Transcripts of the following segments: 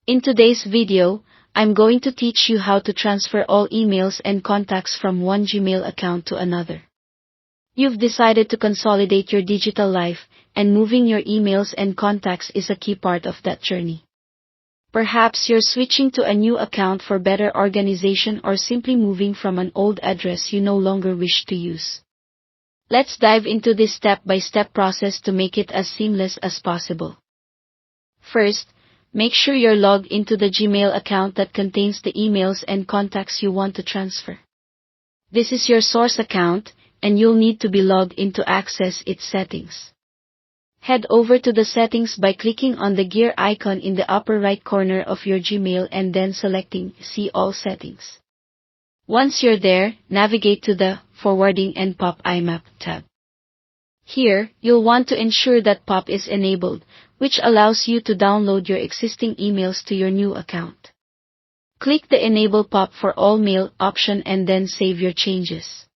In today's video, I'm going to teach you how to transfer all emails and contacts from one Gmail account to another. You've decided to consolidate your digital life, and moving your emails and contacts is a key part of that journey. Perhaps you're switching to a new account for better organization or simply moving from an old address you no longer wish to use. Let's dive into this step-by-step process to make it as seamless as possible. First, make sure you're logged into the Gmail account that contains the emails and contacts you want to transfer. This is your source account, and you'll need to be logged in to access its settings. Head over to the settings by clicking on the gear icon in the upper right corner of your Gmail and then selecting See All Settings. Once you're there, navigate to the Forwarding and POP IMAP tab. Here, you'll want to ensure that POP is enabled, which allows you to download your existing emails to your new account. Click the Enable POP for All Mail option and then save your changes.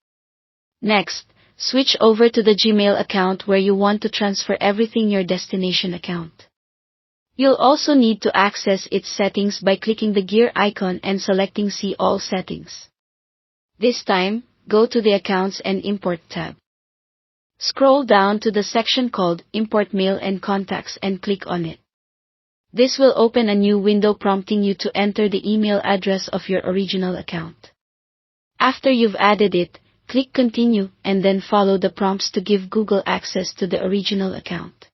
Next, switch over to the Gmail account where you want to transfer everything your destination account. You'll also need to access its settings by clicking the gear icon and selecting See All Settings. This time, go to the Accounts and Import tab. Scroll down to the section called Import Mail and Contacts and click on it. This will open a new window prompting you to enter the email address of your original account. After you've added it, click Continue and then follow the prompts to give Google access to the original account.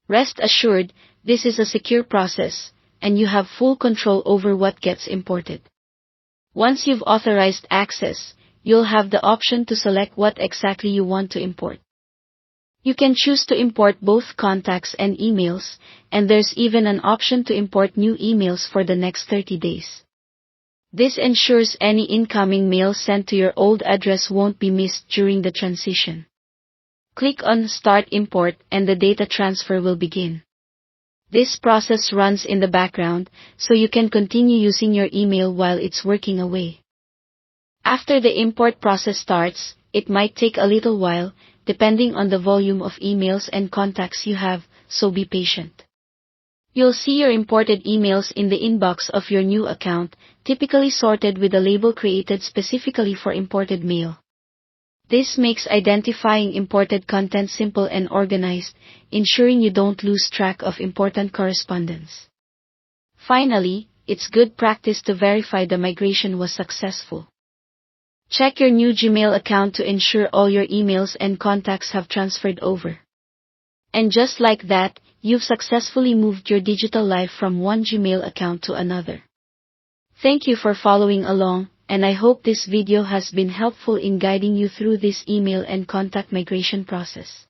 Rest assured, this is a secure process, and you have full control over what gets imported. Once you've authorized access, you'll have the option to select what exactly you want to import. You can choose to import both contacts and emails, and there's even an option to import new emails for the next 30 days. This ensures any incoming mail sent to your old address won't be missed during the transition. Click on Start Import and the data transfer will begin. This process runs in the background, so you can continue using your email while it's working away. After the import process starts, it might take a little while, depending on the volume of emails and contacts you have, so be patient. You'll see your imported emails in the inbox of your new account, typically sorted with a label created specifically for imported mail. This makes identifying imported content simple and organized, ensuring you don't lose track of important correspondence. Finally, it's good practice to verify the migration was successful. Check your new Gmail account to ensure all your emails and contacts have transferred over. And just like that, you've successfully moved your digital life from one Gmail account to another. Thank you for following along, and I hope this video has been helpful in guiding you through this email and contact migration process.